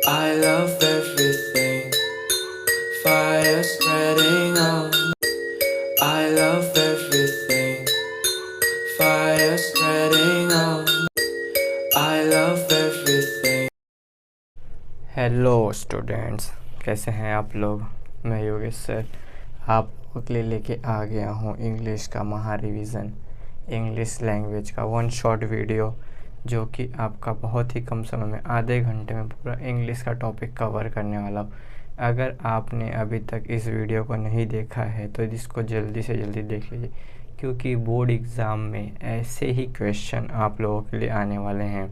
I love everything. Fire spreading on. I love everything. Fire spreading on. I love everything. Hello students, कैसे हैं आप लोग। मैं Yogesh sir आप लोगों के लिए लेके आ गया हूँ इंग्लिश का महा रिवीज़न, इंग्लिश लैंग्वेज का वन शॉट वीडियो, जो कि आपका बहुत ही कम समय में आधे घंटे में पूरा इंग्लिश का टॉपिक कवर करने वाला हूँ। अगर आपने अभी तक इस वीडियो को नहीं देखा है तो इसको जल्दी से जल्दी देख लीजिए, क्योंकि बोर्ड एग्ज़ाम में ऐसे ही क्वेश्चन आप लोगों के लिए आने वाले हैं।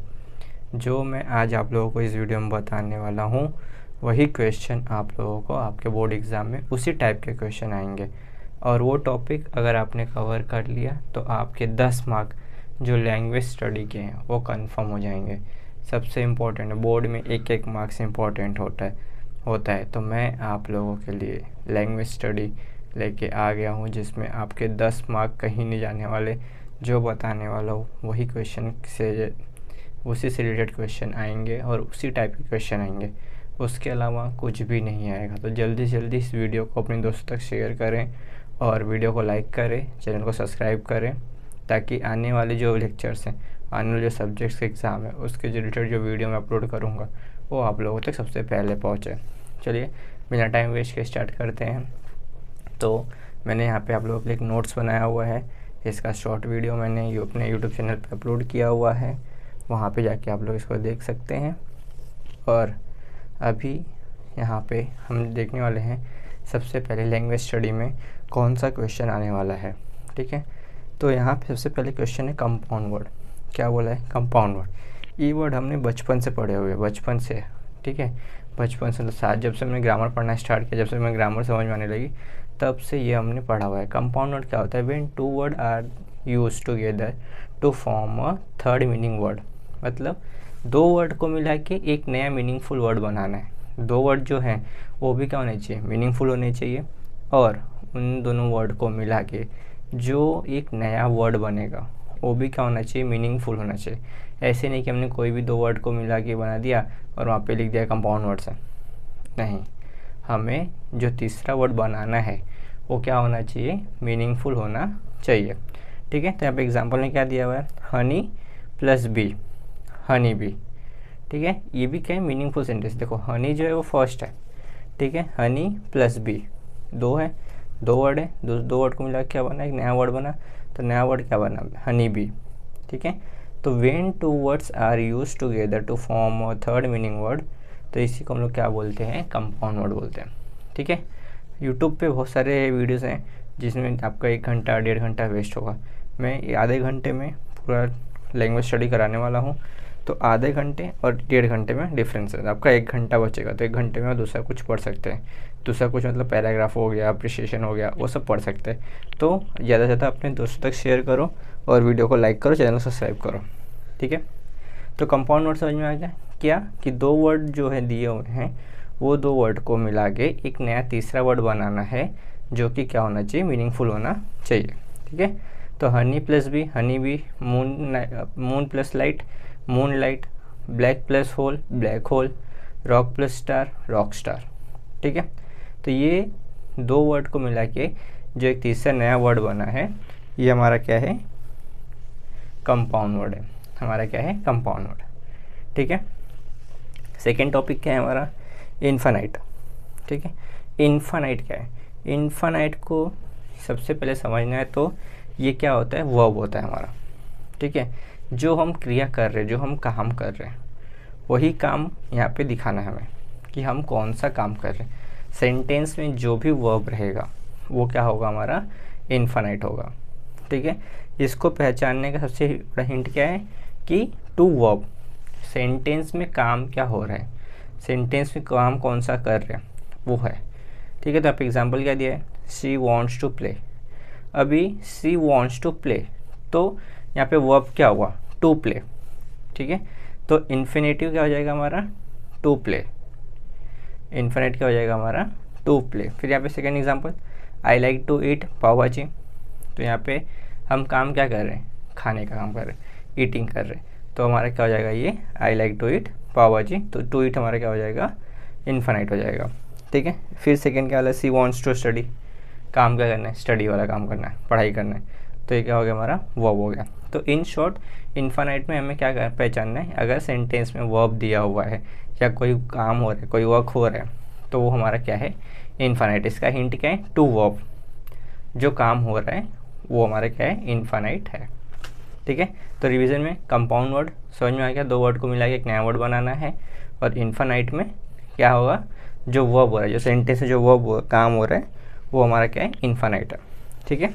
जो मैं आज आप लोगों को इस वीडियो में बताने वाला हूँ वही क्वेश्चन आप लोगों को आपके बोर्ड एग्ज़ाम में उसी टाइप के क्वेश्चन आएंगे, और वो टॉपिक अगर आपने कवर कर लिया तो आपके 10 मार्क जो लैंग्वेज स्टडी के हैं वो कंफर्म हो जाएंगे। सबसे इम्पोर्टेंट, बोर्ड में एक एक मार्क्स इम्पोर्टेंट होता है। तो मैं आप लोगों के लिए लैंग्वेज स्टडी लेके आ गया हूँ, जिसमें आपके 10 मार्क कहीं नहीं जाने वाले। जो बताने वाला हूँ वही क्वेश्चन से उसी से रिलेटेड क्वेश्चन आएंगे और उसी टाइप के क्वेश्चन आएंगे, उसके अलावा कुछ भी नहीं आएगा। तो जल्दी से जल्दी इस वीडियो को अपने दोस्तों तक शेयर करें और वीडियो को लाइक करें, चैनल को सब्सक्राइब करें, ताकि आने वाले जो लेक्चर्स हैं, आने वाले जो सब्जेक्ट्स के एग्ज़ाम है, उसके रिलेटेड जो वीडियो मैं अपलोड करूँगा वो आप लोगों तक सबसे पहले पहुँचे। चलिए बिना टाइम वेस्ट के स्टार्ट करते हैं। तो मैंने यहाँ पे आप लोगों के लिए एक नोट्स बनाया हुआ है। इसका शॉर्ट वीडियो मैंने अपने यूट्यूब चैनल पर अपलोड किया हुआ है, वहाँ पे जाके आप लोग इसको देख सकते हैं। और अभी यहाँ पे हम देखने वाले हैं सबसे पहले लैंग्वेज स्टडी में कौन सा क्वेश्चन आने वाला है। ठीक है, तो यहाँ पे सबसे पहले क्वेश्चन है कंपाउंड वर्ड। क्या बोला है? Compound word. ई वर्ड हमने बचपन से पढ़े हुए, बचपन से। ठीक है, बचपन से, तो साथ जब से मैंने ग्रामर पढ़ना स्टार्ट किया, जब से मैं ग्रामर समझ में आने लगी, तब से ये हमने पढ़ा हुआ है। कंपाउंड वर्ड क्या होता है? When two word are used together to form a third meaning word. मतलब दो वर्ड को मिला के एक नया मीनिंगफुल वर्ड बनाना है। दो वर्ड जो हैं वो भी क्या होने चाहिए? मीनिंगफुल होने चाहिए, और उन दोनों वर्ड को मिला के जो एक नया वर्ड बनेगा वो भी क्या होना चाहिए? मीनिंगफुल होना चाहिए। ऐसे नहीं कि हमने कोई भी दो वर्ड को मिला के बना दिया और वहाँ पे लिख दिया कंपाउंड वर्ड्स है। नहीं, हमें जो तीसरा वर्ड बनाना है वो क्या होना चाहिए? मीनिंगफुल होना चाहिए। ठीक है, तो यहाँ पे एग्जाम्पल में क्या दिया हुआ है? Honey plus bee, honey bee. ठीक है, ये भी क्या है? Meaningful sentence. देखो हनी जो है वो फर्स्ट है, ठीक है, हनी प्लस बी दो है, दो वर्ड है, दो वर्ड को मिला क्या बना? एक नया वर्ड बना। तो नया वर्ड क्या बना? Honey bee. ठीक है, तो when two words are use together to form a third meaning word, तो इसी को हम लोग क्या बोलते हैं? कंपाउंड वर्ड बोलते हैं। ठीक है, यूट्यूब पे बहुत सारे वीडियोज़ हैं जिसमें आपका 1 घंटा 1.5 घंटा वेस्ट होगा। मैं आधे घंटे में पूरा लैंग्वेज स्टडी कराने वाला हूँ, तो आधे घंटे और 1.5 घंटे में डिफरेंस है। आपका 1 घंटा बचेगा, तो 1 घंटे में दूसरा कुछ पढ़ सकते हैं। दूसरा कुछ मतलब पैराग्राफ हो गया, अप्रिशिएशन हो गया, वो सब पढ़ सकते हैं। तो ज़्यादा से ज़्यादा अपने दोस्तों तक शेयर करो और वीडियो को लाइक करो, चैनल को सब्सक्राइब करो। ठीक है, तो कंपाउंड वर्ड समझ में आ गया क्या? कि दो वर्ड जो है दिए हुए हैं वो दो वर्ड को मिला के एक नया तीसरा वर्ड बनाना है, जो कि क्या होना चाहिए? मीनिंगफुल होना चाहिए। ठीक है, तो honey plus bee, honey bee. Moon plus light, moon light. Black plus hole, black hole. Rock plus star, rock star. ठीक है, तो ये दो वर्ड को मिला के जो एक तीसरा नया वर्ड बना है, ये हमारा क्या है? कंपाउंड वर्ड है। हमारा क्या है? Compound word. ठीक है, सेकेंड टॉपिक क्या है हमारा? इन्फानाइट। ठीक है, इन्फानाइट क्या है? इन्फानाइट को सबसे पहले समझना है तो ये क्या होता है? वर्ब होता है हमारा। ठीक है, जो हम क्रिया कर रहे हैं, जो हम काम कर रहे हैं, वही काम यहाँ पे दिखाना है हमें कि हम कौन सा काम कर रहे हैं। सेंटेंस में जो भी वर्ब रहेगा वो क्या होगा? हमारा इन्फानाइट होगा। ठीक है, इसको पहचानने का सबसे बड़ा हिंट क्या है? कि टू वर्ब, सेंटेंस में काम क्या हो रहा है, सेंटेंस में काम कौन सा कर रहे हैं वो है। ठीक है, तो आप एग्जांपल क्या दिया है? She wants to play. अभी शी वॉन्ट्स टू प्ले, तो यहाँ पे वर्ब क्या हुआ? To play. ठीक है, तो इन्फिनेटिव क्या हो जाएगा हमारा? To play. इन्फिनेट क्या हो जाएगा हमारा? To play. फिर यहाँ पे second example, I like to eat pav bhaji. तो यहाँ पे हम काम क्या कर रहे हैं? खाने का काम कर रहे हैं, ईटिंग कर रहे हैं। तो हमारा क्या हो जाएगा? ये आई like to eat pav bhaji, तो टू ईट हमारा क्या हो जाएगा, इन्फानाइट हो जाएगा। ठीक है, फिर सेकेंड क्या वाला, सी वॉन्ट्स टू स्टडी, काम क्या करना है, स्टडी वाला काम करना है, पढ़ाई करना है, तो ये क्या हो गया हमारा, वर्ब हो गया। तो इन शॉर्ट इन्फानाइट में हमें क्या पहचानना है, अगर सेंटेंस में वर्ब दिया हुआ है या कोई काम हो रहा है, कोई वर्क हो रहा है, तो वो हमारा क्या है, इन्फानाइट। इसका हिंट क्या है, टू वर्ब, जो काम हो रहा है वो हमारा क्या है, इन्फानाइट है। ठीक है, तो रिवीजन में कंपाउंड वर्ड समझ में आ गया, दो वर्ड को मिला के एक नया वर्ड बनाना है। और इन्फानाइट में क्या होगा, जो वर्ब हो रहा है, जो सेंटेंस में जो वर्ब काम हो रहा है वो हमारा क्या है, इन्फानाइट है। ठीक है,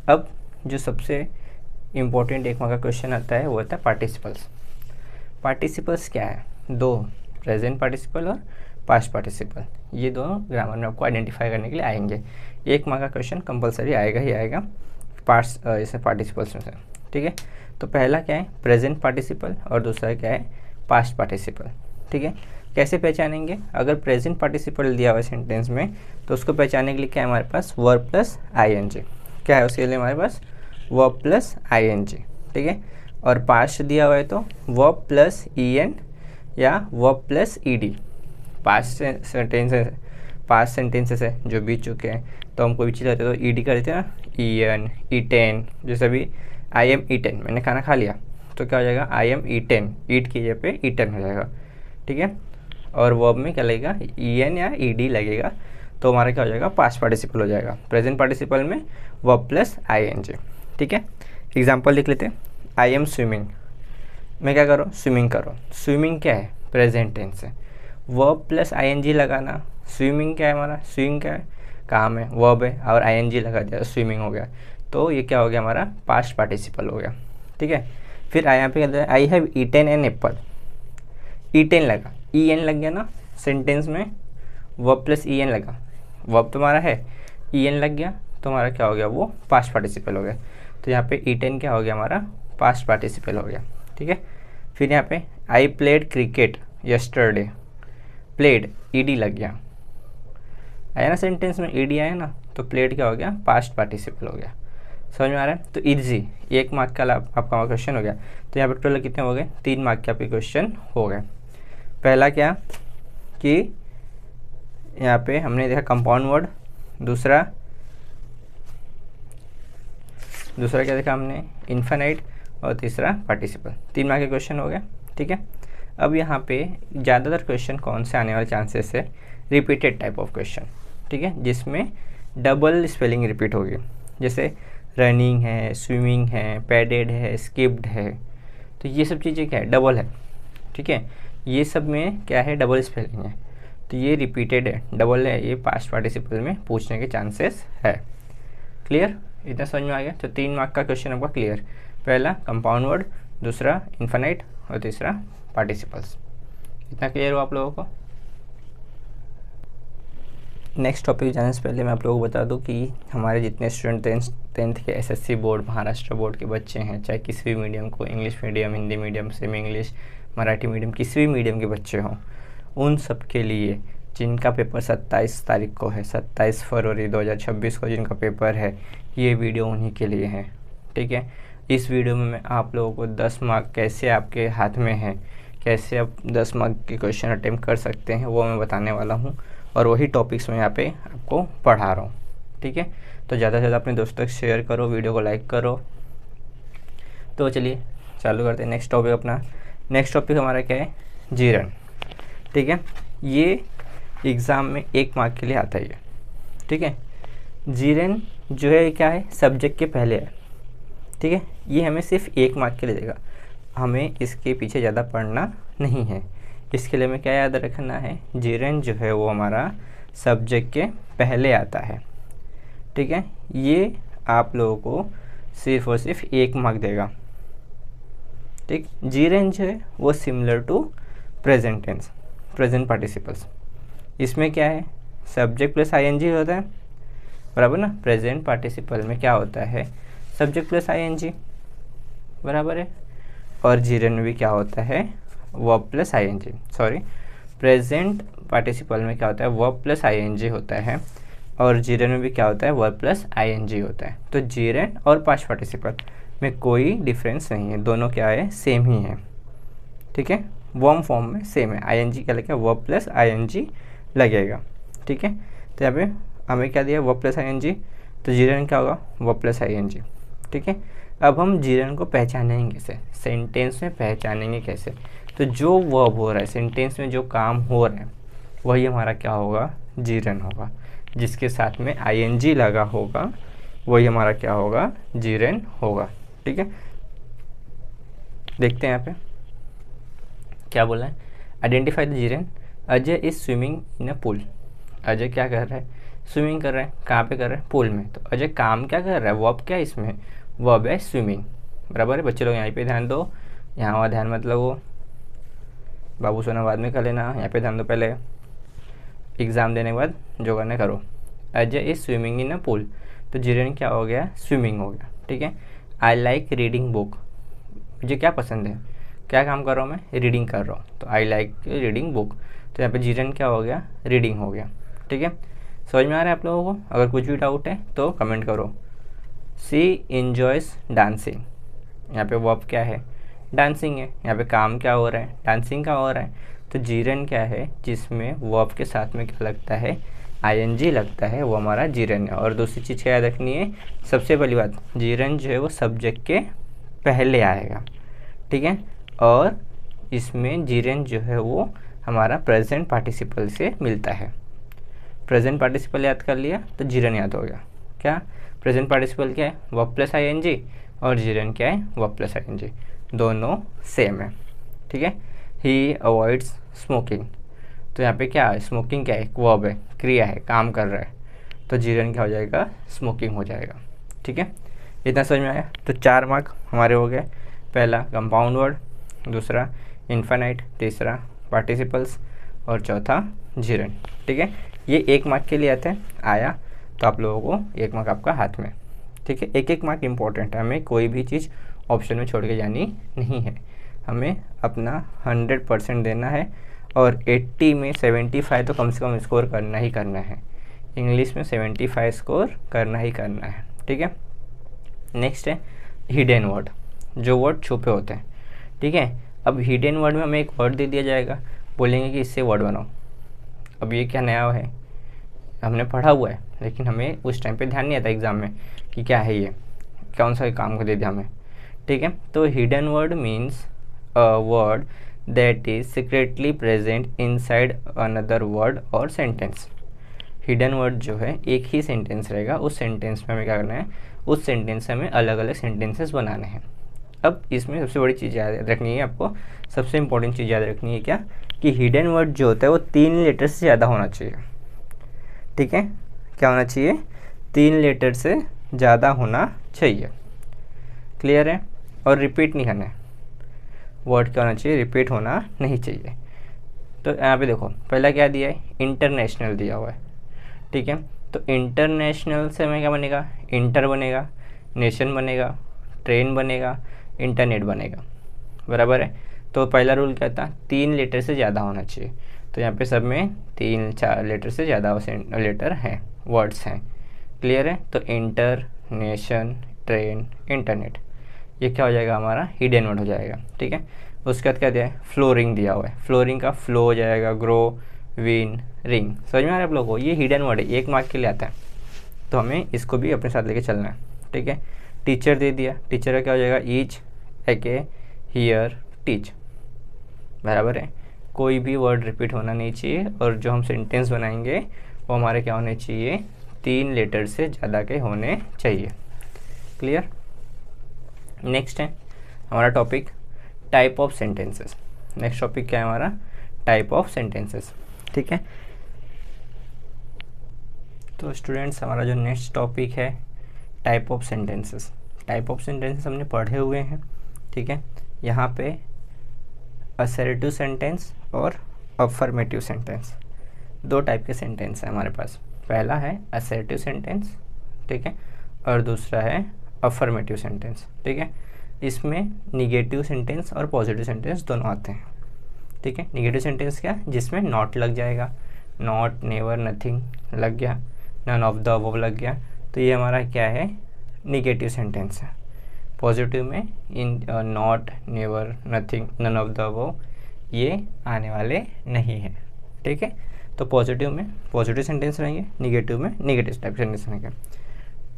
अब जो सबसे इम्पोर्टेंट एक का क्वेश्चन आता है वो होता है पार्टिसिपल्स। पार्टिसिपल्स क्या है, दो, प्रेजेंट पार्टिसिपल और पास्ट पार्टिसिपल, ये दोनों ग्रामर में आपको आइडेंटिफाई करने के लिए आएंगे। एक मार्क का क्वेश्चन कंपलसरी आएगा ही आएगा पास्ट इसे पार्टिसिपल्स में से। ठीक है, तो पहला क्या है, प्रेजेंट पार्टिसिपल, और दूसरा क्या है, पास्ट पार्टिसिपल। ठीक है, कैसे पहचानेंगे, अगर प्रेजेंट पार्टिसिपल दिया हुआ है सेंटेंस में, तो उसको पहचानने के लिए क्या है हमारे पास, वर्ब प्लस आईएनजी। क्या है उसके लिए हमारे पास, वर्ब प्लस आईएनजी। ठीक है, और पास्ट दिया हुआ है तो वर्ब प्लस ईएन या verb plus ED. Past sentences है जो बीत चुके हैं, तो हम कोई भी चीज़ रहते तो ईडी कर देते हैं ना, ईएन, ईटेन। जैसे अभी आई एम ईटेन, मैंने खाना खा लिया, तो क्या हो जाएगा, आई एम ईटेन, ईट की जगह पे ईटन हो जाएगा। ठीक है, और वर्ब में क्या लगेगा, ईएन या ईडी लगेगा, तो हमारा क्या हो जाएगा, पास्ट पार्टिसिपल हो जाएगा। प्रेजेंट पार्टिसिपल में वर्ब प्लस आईएनजी। ठीक है, एग्जांपल लिख लेते हैं, आई एम स्विमिंग, मैं क्या करूँ, स्विमिंग करो। स्विमिंग क्या है, प्रेजेंट टेंस है, वर्ब प्लस आईएनजी लगाना। स्विमिंग क्या है हमारा, स्विमिंग क्या है, काम है, वर्ब है, और आईएनजी लगा दिया, स्विमिंग हो गया, तो ये क्या हो गया हमारा, पास्ट पार्टिसिपल हो गया। ठीक है, फिर यहाँ पे कहते हैं I have eaten an apple, eaten लगा, ई एन लग गया ना सेंटेंस में, वर्ब प्लस ई एन लगा, वर्ब तो हमारा है, ई एन लग गया, तो हमारा क्या हो गया, वो पास्ट पार्टिसिपल हो गया। तो यहाँ पे ईटेन क्या हो गया हमारा, पास्ट पार्टिसिपल हो गया। ठीक है, फिर यहाँ पे I played cricket yesterday, played ED लग गया, आया ना सेंटेंस में, ईडी आया ना, तो प्लेड क्या हो गया, पास्ट पार्टिसिपल हो गया। समझ में आ रहा है, तो इजी, 1 मार्क का आपका क्वेश्चन हो गया। तो यहाँ पे टोटल कितने हो गए, 3 मार्क के आपके क्वेश्चन हो गए। पहला क्या कि यहाँ पे हमने देखा कंपाउंड वर्ड, दूसरा क्या देखा हमने, इन्फिनाइट, और तीसरा पार्टिसिपल। 3 मार्क के क्वेश्चन हो गए। ठीक है, अब यहाँ पे ज़्यादातर क्वेश्चन कौन से आने वाले चांसेस है, रिपीटेड टाइप ऑफ क्वेश्चन। ठीक है, जिसमें डबल स्पेलिंग रिपीट होगी, जैसे रनिंग है, स्विमिंग है, पैडेड है, स्किप्ड है, तो ये सब चीज़ें क्या है, डबल है। ठीक है, ये सब में क्या है, डबल स्पेलिंग है, तो ये रिपीटेड है, डबल है, ये पास्ट पार्टिसिपल में पूछने के चांसेस है। क्लियर, इतना समझ में आ गया। तो 3 मार्क का क्वेश्चन आपका क्लियर, पहला कंपाउंड वर्ड, दूसरा इन्फिनाइट, और तीसरा पार्टिसिपल्स। इतना क्लियर हो आप लोगों को। नेक्स्ट टॉपिक जाने से पहले मैं आप लोगों को बता दूं कि हमारे जितने स्टूडेंट टेंथ के एसएससी बोर्ड, महाराष्ट्र बोर्ड के बच्चे हैं, चाहे किसी भी मीडियम को, English medium, Hindi medium, semi English, Marathi medium, किसी भी मीडियम के बच्चे हों, उन सब के लिए जिनका पेपर 27 तारीख को है, 27 फरवरी 2026 को जिनका पेपर है, ये वीडियो उन्हीं के लिए है। ठीक है, इस वीडियो में मैं आप लोगों को 10 मार्क कैसे आपके हाथ में है, कैसे आप 10 मार्क के क्वेश्चन अटेम्प्ट कर सकते हैं, वो मैं बताने वाला हूँ, और वही टॉपिक्स मैं यहाँ पे आपको पढ़ा रहा हूँ। ठीक है, तो ज़्यादा से ज़्यादा अपने दोस्तों को शेयर करो, वीडियो को लाइक करो। तो चलिए चालू करते हैं नेक्स्ट टॉपिक अपना। नेक्स्ट टॉपिक हमारा क्या है, जीरन। ठीक है, ये एग्ज़ाम में 1 मार्क के लिए आता है ये। ठीक है, जीरन जो है क्या है, सब्जेक्ट के पहले है। ठीक है, ये हमें सिर्फ 1 मार्क के लिए देगा, हमें इसके पीछे ज़्यादा पढ़ना नहीं है। इसके लिए हमें क्या याद रखना है, जीरन जो है वो हमारा सब्जेक्ट के पहले आता है। ठीक है, ये आप लोगों को सिर्फ और सिर्फ 1 मार्क देगा। ठीक, जीरन जो है वो similar to present tense, present participles. इसमें क्या है, सब्जेक्ट प्लस आईएनजी होता है, बराबर ना। प्रेजेंट पार्टिसिपल में क्या होता है, सब्जेक्ट प्लस आईएनजी, बराबर है। और जीरन में भी क्या होता है, verb plus ING. Sorry, present participle में क्या होता है, वर्ब प्लस आईएनजी होता है, और जीरेंड में भी क्या होता है, वर्ब प्लस आईएनजी होता है। तो जीरेंड और पास्ट पार्टिसिपल में कोई डिफरेंस नहीं है, दोनों क्या है, सेम ही है। ठीक है, वर्ब फॉर्म में सेम है, आईएनजी क्या लगेगा, वर्ब प्लस आईएनजी लगेगा। ठीक है, तो यहाँ पे हमें क्या दिया, वर्ब प्लस आईएनजी, तो जीरेंड क्या होगा, वर्ब प्लस आईएनजी। ठीक है, अब हम जीरेंड को पहचानेंगे कैसे, सेंटेंस में पहचानेंगे कैसे, तो जो वर्ब हो रहा है सेंटेंस में, जो काम हो रहा है वही हमारा क्या होगा, जीरेंड होगा। जिसके साथ में आईएनजी लगा होगा वही हमारा क्या होगा, जीरेंड होगा। ठीक है, देखते हैं यहाँ पे क्या बोला है, identify the जीरेंड। Ajay is swimming in a pool. Ajay क्या कर रहा है, स्विमिंग कर रहा है, कहाँ पे कर रहा है, पूल में। तो अजय काम क्या कर रहा है, वर्ब क्या है इसमें, वर्ब है स्विमिंग। बराबर है बच्चे लोग, यहाँ पे ध्यान दो, यहाँ वहाँ ध्यान मत लगो, बाबू सोना बाद में कर लेना, यहाँ पे ध्यान दो, पहले एग्ज़ाम देने के बाद जो करना करो। Ajay is swimming in a pool, तो जीरेंड क्या हो गया, स्विमिंग हो गया। ठीक है, आई लाइक रीडिंग बुक। मुझे क्या पसंद है, क्या काम कर रहा हूँ मैं, रीडिंग कर रहा हूँ, तो आई लाइक रीडिंग बुक। तो यहाँ पे जीरेंड क्या हो गया, रीडिंग हो गया। ठीक है, समझ में आ रहा है आप लोगों को? अगर कुछ भी डाउट है तो कमेंट करो। सी इंजॉयस डांसिंग, यहाँ पे वर्ब क्या है, डांसिंग है। यहाँ पे काम क्या हो रहा है, डांसिंग का हो रहा है। तो जीरेंड क्या है, जिसमें वर्ब के साथ में क्या लगता है, आईएनजी लगता है, वो हमारा जीरेंड है। और दूसरी चीज़ क्या याद रखनी है, सबसे पहली बात, जीरेंड जो है वो सब्जेक्ट के पहले आएगा। ठीक है, और इसमें जीरेंड जो है वो हमारा प्रेजेंट पार्टिसिपल से मिलता है। प्रेजेंट पार्टिसिपल याद कर लिया तो जीरेंड याद हो गया। क्या प्रेजेंट पार्टिसिपल क्या है, वर्ब प्लस आईएनजी, और जीरेंड क्या है, वर्ब प्लस आईएनजी, दोनों सेम है। ठीक है, ही अवॉइड्स स्मोकिंग, तो यहाँ पे क्या है, स्मोकिंग क्या है, एक वर्ब है, क्रिया है, काम कर रहा है, तो जीरेंड क्या हो जाएगा, स्मोकिंग हो जाएगा। ठीक है, इतना समझ में आया? तो 4 मार्क हमारे हो गए। पहला कंपाउंड वर्ड, दूसरा इन्फिनाइट, तीसरा पार्टिसिपल्स, और चौथा जीरेंड। ठीक है, ये 1 मार्क के लिए आते हैं, आया तो आप लोगों को 1 मार्क आपका हाथ में। ठीक है, 1-1 मार्क इंपॉर्टेंट है, हमें कोई भी चीज़ ऑप्शन में छोड़ के जानी नहीं है, हमें अपना 100% देना है। और 80 में 75 तो कम से कम स्कोर करना ही करना है, इंग्लिश में 75 स्कोर करना ही करना है। ठीक है, नेक्स्ट है हिडन वर्ड, जो वर्ड छुपे होते हैं। ठीक है, अब हिडन वर्ड में हमें एक वर्ड दे दिया जाएगा, बोलेंगे कि इससे वर्ड बनाओ। अब ये क्या नया है, हमने पढ़ा हुआ है लेकिन हमें उस टाइम पे ध्यान नहीं आता एग्ज़ाम में कि क्या है ये, कौन सा काम को दे दिया हमें। ठीक है, तो hidden word means a word that is secretly present inside another word और सेंटेंस। हिडन वर्ड जो है एक ही सेंटेंस रहेगा, उस सेंटेंस में हमें क्या करना है, उस सेंटेंस से हमें अलग अलग सेंटेंसेस बनाने हैं। अब इसमें सबसे बड़ी चीज़ याद रखनी है आपको, सबसे इंपॉर्टेंट चीज़ याद रखनी है क्या, कि हिडन वर्ड जो होता है वो 3 लेटर से ज़्यादा होना चाहिए। ठीक है, क्या होना चाहिए, 3 लेटर से ज़्यादा होना चाहिए। क्लियर है? और रिपीट नहीं करना है, वर्ड क्या होना चाहिए, रिपीट होना नहीं चाहिए। तो यहाँ पे देखो पहला क्या दिया है, इंटरनेशनल दिया हुआ है। ठीक है, तो इंटरनेशनल से हमें क्या बनेगा, इंटर बनेगा, नेशन बनेगा, ट्रेन बनेगा, इंटरनेट बनेगा। बराबर है, तो पहला रूल क्या था, 3 लेटर से ज़्यादा होना चाहिए। तो यहाँ पे सब में 3-4 लेटर से ज़्यादा लेटर हैं, वर्ड्स हैं। क्लियर है? तो इंटर, नेशन, ट्रेन, इंटरनेट, ये क्या हो जाएगा, हमारा हिडन वर्ड हो जाएगा। ठीक है, उसके बाद क्या दिया है, फ्लोरिंग दिया हुआ है, फ्लोरिंग का फ्लो हो जाएगा, ग्रो, विन, रिंग। समझ में आ रहा है आप लोगों को? ये हिडन वर्ड है, 1 मार्क के लिए आता है, तो हमें इसको भी अपने साथ लेके चलना है। ठीक है, टीचर दे दिया, टीचर का क्या हो जाएगा, ईच, एके, हियर, टीच। बराबर है, कोई भी वर्ड रिपीट होना नहीं चाहिए, और जो हम सेंटेंस बनाएंगे वो हमारे क्या होने चाहिए, 3 लेटर से ज़्यादा के होने चाहिए। क्लियर? नेक्स्ट है हमारा topic type of sentences. Next topic क्या है हमारा, टाइप ऑफ सेंटेंसेस। ठीक है, तो स्टूडेंट्स हमारा जो नेक्स्ट टॉपिक है type of sentences. Type of sentences हमने पढ़े हुए हैं। ठीक है, यहाँ पे असर्टिव सेंटेंस और अफर्मेटिव सेंटेंस, 2 टाइप के सेंटेंस हैं हमारे पास। पहला है असर्टिव सेंटेंस, ठीक है, और दूसरा है अफर्मेटिव सेंटेंस। ठीक है, इसमें निगेटिव सेंटेंस और पॉजिटिव सेंटेंस दोनों आते हैं। ठीक है, निगेटिव सेंटेंस क्या, जिसमें नॉट लग जाएगा, नॉट, नेवर, नथिंग लग गया, नन ऑफ द अबव लग गया, तो ये हमारा क्या है, निगेटिव सेंटेंस है। पॉजिटिव में इन, not, never, nothing, none of the above ये आने वाले नहीं हैं, ठीक है। तो पॉजिटिव में पॉजिटिव सेंटेंस रहेंगे, निगेटिव में निगेटिव टाइप सेंटेंस रहेंगे।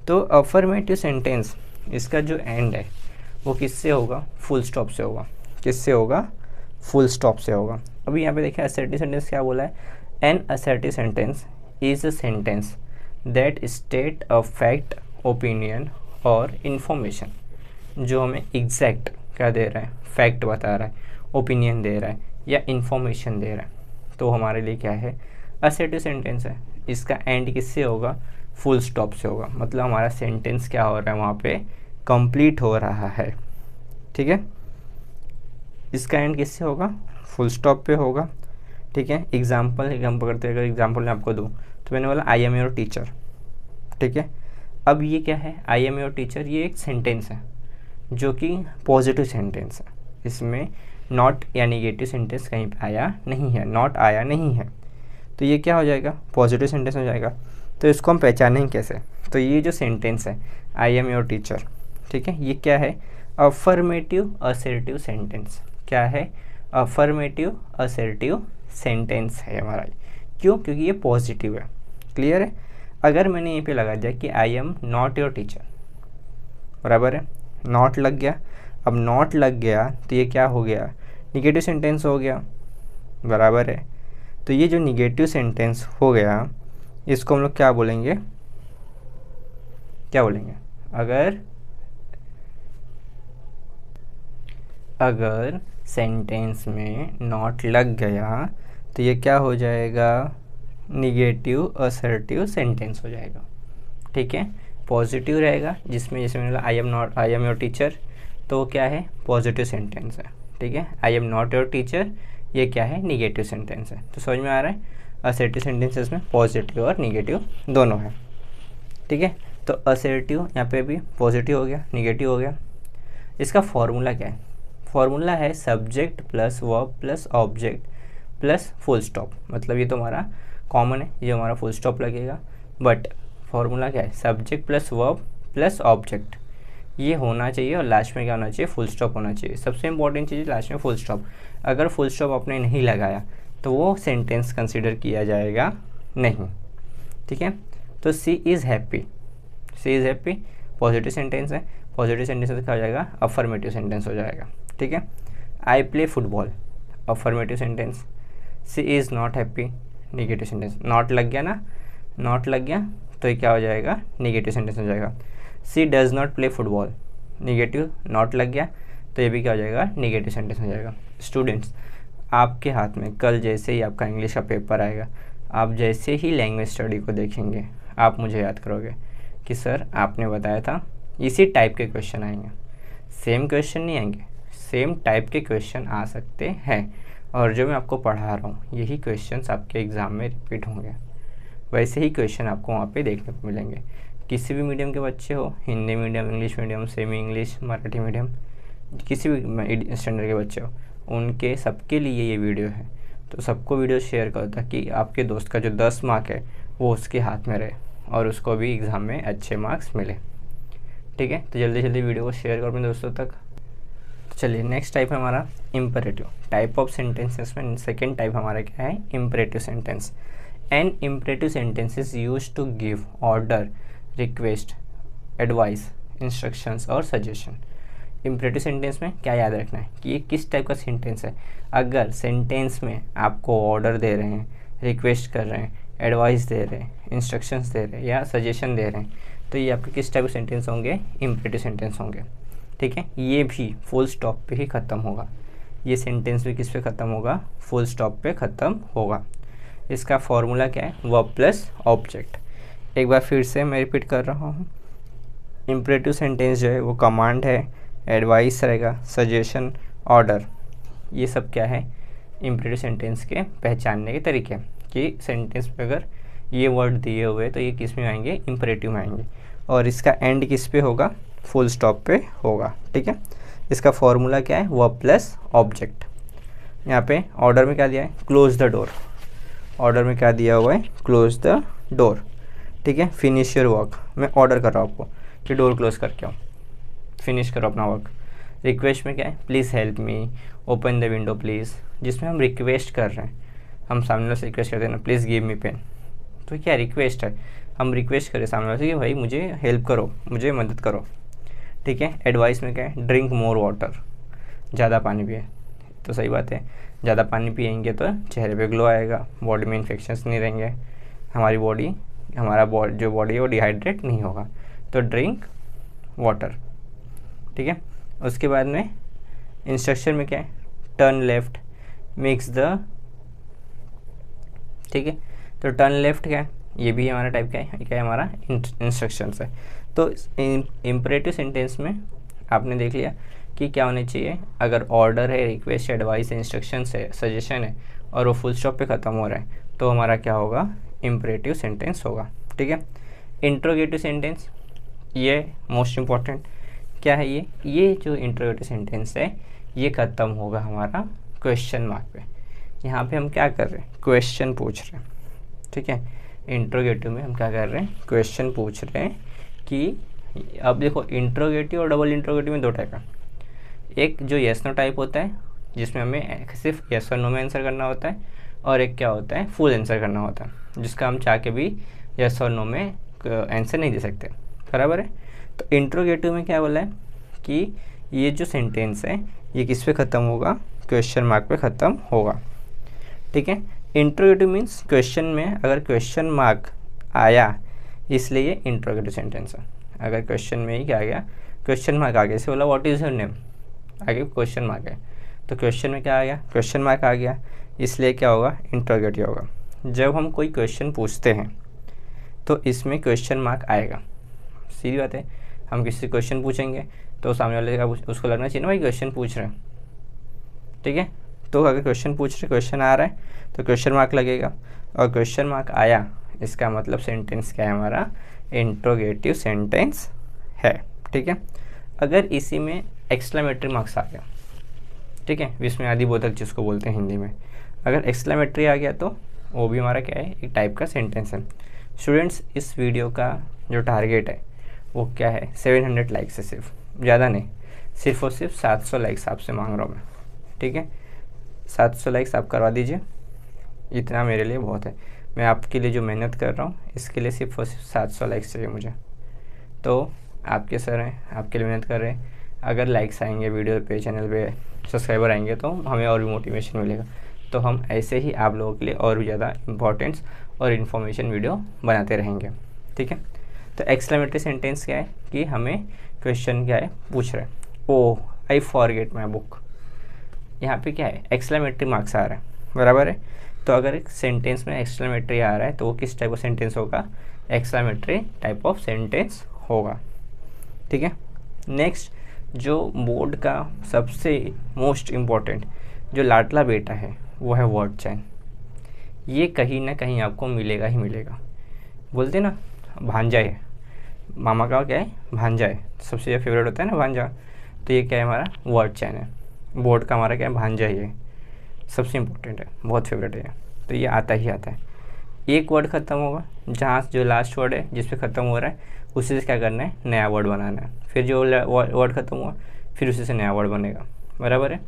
तो अफर्मेटिव सेंटेंस इसका जो एंड है वो किससे होगा, फुल स्टॉप से होगा। किससे होगा, फुल स्टॉप से होगा। अभी यहाँ पे देखिए असर्टिव सेंटेंस क्या बोला है, an assertive sentence is a sentence that state a fact, opinion और इन्फॉर्मेशन, जो हमें एग्जैक्ट क्या दे रहा है, फैक्ट बता रहा है, ओपिनियन दे रहा है या इन्फॉर्मेशन दे रहा है, तो हमारे लिए क्या है, असर्टिव सेंटेंस है। इसका एंड किससे होगा, फुल स्टॉप से होगा, मतलब हमारा सेंटेंस क्या हो रहा है वहाँ पे, कंप्लीट हो रहा है, ठीक है। इसका एंड किससे होगा, फुल स्टॉप पे होगा, ठीक है। एग्जाम्पल करते हैं, अगर एग्जाम्पल मैं आपको दूँ तो मैंने बोला आई एम योर टीचर, ठीक है। अब ये क्या है, आई एम योर टीचर, ये एक सेंटेंस है जो कि पॉजिटिव सेंटेंस है, इसमें नॉट या निगेटिव सेंटेंस कहीं पे आया नहीं है, नॉट आया नहीं है, तो ये क्या हो जाएगा, पॉजिटिव सेंटेंस हो जाएगा। तो इसको हम पहचानेंगे कैसे, तो ये जो सेंटेंस है आई एम योर टीचर, ठीक है, ये क्या है, अफर्मेटिव असर्टिव सेंटेंस। क्या है, अफर्मेटिव असर्टिव सेंटेंस है हमारा। क्यों, क्योंकि ये पॉजिटिव है, क्लियर है। अगर मैंने यहीं पे लगा दिया कि I am not your teacher, बराबर है, नॉट लग गया। अब नॉट लग गया तो ये क्या हो गया, निगेटिव सेंटेंस हो गया, बराबर है। तो ये जो निगेटिव सेंटेंस हो गया इसको हम लोग क्या बोलेंगे, क्या बोलेंगे, अगर सेंटेंस में नॉट लग गया तो ये क्या हो जाएगा, निगेटिव असर्टिव सेंटेंस हो जाएगा, ठीक है। पॉजिटिव रहेगा जिसमें जैसे मैंने बोला आई एम योर टीचर, तो क्या है, पॉजिटिव सेंटेंस है, ठीक है। I am not your teacher ये क्या है, निगेटिव सेंटेंस है। तो समझ में आ रहा है, असर्टिव सेंटेंसेस में पॉजिटिव और निगेटिव दोनों है, ठीक है। तो असर्टिव यहाँ पे भी पॉजिटिव हो गया, निगेटिव हो गया। इसका फॉर्मूला क्या है, फॉर्मूला है subject plus verb plus object plus full stop, मतलब ये तो हमारा कॉमन है, ये हमारा फुल स्टॉप लगेगा, बट फॉर्मूला क्या है, subject plus verb plus object, ये होना चाहिए और लास्ट में क्या होना चाहिए, फुल स्टॉप होना चाहिए। सबसे इंपॉर्टेंट चीज़ लास्ट में फुल स्टॉप, अगर फुल स्टॉप आपने नहीं लगाया तो वो सेंटेंस कंसिडर किया जाएगा नहीं, ठीक है। तो she is happy, she is happy positive sentence है, पॉजिटिव सेंटेंस क्या हो जाएगा, अफर्मेटिव सेंटेंस हो जाएगा, ठीक है। I play football, affirmative sentence. She is not happy, negative sentence, not लग गया ना, नॉट लग गया तो ये क्या हो जाएगा, निगेटिव सेंटेंस हो जाएगा। She does not play football, negative, not लग गया तो ये भी क्या हो जाएगा, निगेटिव सेंटेंस हो जाएगा। स्टूडेंट्स, आपके हाथ में कल जैसे ही आपका इंग्लिश का पेपर आएगा, आप जैसे ही लैंग्वेज स्टडी को देखेंगे, आप मुझे याद करोगे कि सर आपने बताया था, इसी टाइप के क्वेश्चन आएंगे। सेम क्वेश्चन नहीं आएंगे, सेम टाइप के क्वेश्चन आ सकते हैं, और जो मैं आपको पढ़ा रहा हूँ यही क्वेश्चंस आपके एग्ज़ाम में रिपीट होंगे, वैसे ही क्वेश्चन आपको वहाँ पे देखने को मिलेंगे। किसी भी मीडियम के बच्चे हो, Hindi medium, English medium, semi English, Marathi medium, किसी भी स्टैंडर्ड के बच्चे हो, उनके सबके लिए ये वीडियो है। तो सबको वीडियो शेयर करो ताकि आपके दोस्त का जो 10 मार्क है वो उसके हाथ में रहे और उसको भी एग्ज़ाम में अच्छे मार्क्स मिले, ठीक है। तो जल्दी जल्दी वीडियो को शेयर करो अपने दोस्तों तक। तो चलिए नेक्स्ट टाइप है हमारा इम्परेटिव टाइप ऑफ सेंटेंसेस में सेकेंड टाइप हमारा क्या है, imperative sentence. An imperative sentence is use to give order, request, advice, instructions और सजेशन। इम्परेटिव सेंटेंस में क्या याद रखना है कि ये किस टाइप का सेंटेंस है। अगर सेंटेंस में आपको ऑर्डर दे रहे हैं, रिक्वेस्ट कर रहे हैं, एडवाइस दे रहे हैं, इंस्ट्रक्शंस दे रहे हैं या सजेशन दे रहे हैं, तो ये आपके किस टाइप के सेंटेंस होंगे, इम्परेटिव सेंटेंस होंगे, ठीक है। ये भी फुल स्टॉप पे ही ख़त्म होगा, ये सेंटेंस भी किस पे ख़त्म होगा, फुल स्टॉप पे ख़त्म होगा। इसका फॉर्मूला क्या है, वर्ब प्लस ऑब्जेक्ट। एक बार फिर से मैं रिपीट कर रहा हूँ, इम्परेटिव सेंटेंस जो है वो कमांड है, एडवाइस रहेगा, सजेशन, ऑर्डर, ये सब क्या है, इम्परेटिव सेंटेंस के पहचानने के तरीके कि सेंटेंस पे अगर ये वर्ड दिए हुए तो ये किस में आएंगे, इम्परेटिव में आएंगे, और इसका एंड किस पे होगा, फुल स्टॉप पे होगा, ठीक है। इसका फॉर्मूला क्या है, वर्ब प्लस ऑब्जेक्ट। यहाँ पे ऑर्डर में क्या दिया है, क्लोज द डोर, ऑर्डर में क्या दिया हुआ है, क्लोज द डोर, ठीक है। फिनिश योर वर्क, मैं ऑर्डर कर रहा हूँ आपको कि डोर क्लोज करके आओ, फिनिश करो अपना वर्क। रिक्वेस्ट में क्या है, please help me, open the window please, जिसमें हम रिक्वेस्ट कर रहे हैं, हम सामने वाले से रिक्वेस्ट करते हैं ना, प्लीज़ गिव मी पेन, तो क्या रिक्वेस्ट है, हम रिक्वेस्ट करें सामने वाले से कि भाई मुझे हेल्प करो, मुझे मदद करो, ठीक है। एडवाइस में क्या है, ड्रिंक मोर वाटर, ज़्यादा पानी पिए, तो सही बात है, ज़्यादा पानी पिएंगे तो चेहरे पे ग्लो आएगा, बॉडी में इन्फेक्शंस नहीं रहेंगे, हमारी बॉडी जो बॉडी है वो डिहाइड्रेट नहीं होगा, तो ड्रिंक वाटर, ठीक है। उसके बाद में इंस्ट्रक्शन में क्या है, टर्न लेफ्ट मेक्स द, ठीक है। तो टर्न लेफ्ट क्या है, ये भी हमारा टाइप का है, क्या है हमारा इंस्ट्रक्शंस है। तो इम्परेटिव सेंटेंस में आपने देख लिया कि क्या होने चाहिए, अगर ऑर्डर है, रिक्वेस्ट, एडवाइस, इंस्ट्रक्शंस है, सजेशन है और वो फुल स्टॉप पे ख़त्म हो रहा है तो हमारा क्या होगा, इम्परेटिव सेंटेंस होगा, ठीक है। इंट्रोगेटिव सेंटेंस, ये मोस्ट इम्पॉर्टेंट क्या है, ये जो इंट्रोगेटिव सेंटेंस है ये ख़त्म होगा हमारा क्वेश्चन मार्क पे। यहाँ पे हम क्या कर रहे हैं, क्वेश्चन पूछ रहे हैं, ठीक है। इंट्रोगेटिव में हम क्या कर रहे हैं, क्वेश्चन पूछ रहे हैं कि अब देखो इंट्रोगेटिव और डबल इंट्रोगेटिव में दो टाइप है, एक जो येस नो टाइप होता है जिसमें हमें सिर्फ येस और नो में आंसर करना होता है, और एक क्या होता है, फुल आंसर करना होता है जिसका हम चाह के भी येस और नो में आंसर नहीं दे सकते, बराबर है। तो इंट्रोगेटिव में क्या बोला है कि ये जो सेंटेंस है ये किस पे ख़त्म होगा, क्वेश्चन मार्क पे ख़त्म होगा, ठीक है। इंट्रोगेटिव मीन्स क्वेश्चन में अगर क्वेश्चन मार्क आया इसलिए ये इंट्रोगेटिव सेंटेंस है। अगर क्वेश्चन में ही क्या आ गया, क्वेश्चन मार्क आ गया, जैसे बोला व्हाट इज़ योर नेम, आगे क्वेश्चन मार्क है तो क्वेश्चन में क्या आ गया, क्वेश्चन मार्क आ गया, इसलिए क्या होगा, इंट्रोगेटिव होगा। जब हम कोई क्वेश्चन पूछते हैं तो इसमें क्वेश्चन मार्क आएगा, सीधी बात है। हम किसी से क्वेश्चन पूछेंगे तो सामने वाले का उसको लगना चाहिए ना भाई क्वेश्चन पूछ रहे हैं, ठीक है। तो अगर क्वेश्चन पूछ रहे, क्वेश्चन आ रहा है तो क्वेश्चन मार्क लगेगा, और क्वेश्चन मार्क आया इसका मतलब सेंटेंस क्या है हमारा, इंट्रोगेटिव सेंटेंस है, ठीक है। अगर इसी में एक्सक्लेमेटरी मार्क्स आ गया, ठीक है, विस्मयादिबोधक जिसको बोलते हैं हिंदी में, अगर एक्सक्लेमेटरी आ गया तो वो भी हमारा क्या है, एक टाइप का सेंटेंस है। स्टूडेंट्स इस वीडियो का जो टारगेट है वो क्या है, 700 लाइक्स है, सिर्फ, ज़्यादा नहीं, सिर्फ और सिर्फ 700 लाइक्स आपसे मांग रहा हूँ मैं, ठीक है। 700 लाइक्स आप करवा दीजिए, इतना मेरे लिए बहुत है। मैं आपके लिए जो मेहनत कर रहा हूँ इसके लिए सिर्फ और सिर्फ 700 लाइक्स चाहिए मुझे, तो आपके सर हैं, आपके लिए मेहनत कर रहे हैं। अगर लाइक्स आएंगे वीडियो पे, चैनल पे सब्सक्राइबर आएंगे तो हमें और भी मोटिवेशन मिलेगा, तो हम ऐसे ही आप लोगों के लिए और भी ज़्यादा इंपॉर्टेंस और इन्फॉर्मेशन वीडियो बनाते रहेंगे, ठीक है। तो एक्सक्लेमेटरी सेंटेंस क्या है कि हमें क्वेश्चन क्या है पूछ रहे हैं, ओह आई फॉरगेट माई बुक, यहाँ पे क्या है, एक्सक्लेमेटरी मार्क्स आ रहा है, बराबर है। तो अगर एक सेंटेंस में एक्सक्लेमेटरी आ रहा है तो वो किस टाइप ऑफ सेंटेंस होगा, एक्सक्लेमेटरी टाइप ऑफ सेंटेंस होगा, ठीक है। नेक्स्ट जो बोर्ड का सबसे मोस्ट इम्पॉर्टेंट जो लाडला बेटा है वो है वर्ड चैन। ये कहीं ना कहीं आपको मिलेगा ही मिलेगा, बोलते ना भांजा है, मामा का क्या है, भांजा है, सबसे जो फेवरेट होता है ना भांजा, तो ये क्या है हमारा वर्ड चैन है, बोर्ड का हमारा क्या है, भांजा ही है, सबसे इम्पोर्टेंट है, बहुत फेवरेट है, तो ये आता ही आता है। एक वर्ड ख़त्म होगा, जहाँ जो लास्ट वर्ड है जिस पे ख़त्म हो रहा है उसी से क्या करना है, नया वर्ड बनाना है, फिर जो वर्ड ख़त्म हुआ फिर उसी से नया वर्ड बनेगा, बराबर है।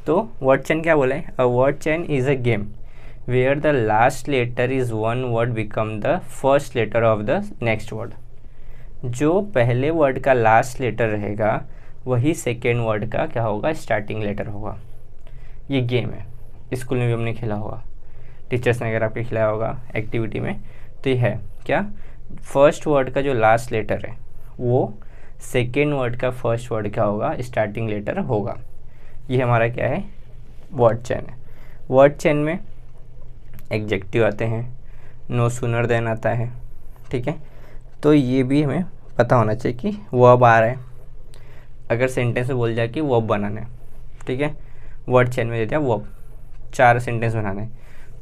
तो वर्ड चैन क्या बोला है, a word chain is a game where the last letter is one word become the first letter of the next word. जो पहले वर्ड का लास्ट लेटर रहेगा वही सेकेंड वर्ड का क्या होगा, स्टार्टिंग लेटर होगा। ये गेम है, स्कूल में भी हमने खेला होगा, टीचर्स ने अगर आपके खिलाया होगा एक्टिविटी में, तो ये है क्या, फर्स्ट वर्ड का जो लास्ट लेटर है वो सेकेंड वर्ड का फर्स्ट वर्ड क्या होगा, स्टार्टिंग लेटर होगा। ये हमारा क्या है, वर्ड चैन है। वर्ड चैन में एग्जेक्टिव आते हैं, नो सूनर देन आता है, ठीक है। तो ये भी हमें पता होना चाहिए कि वर्ब आ रहा है, अगर सेंटेंस में बोल जाए कि वर्ब बनाना है, ठीक है। वर्ड चैन में दे दिया वर्ब, 4 सेंटेंस बनाना है,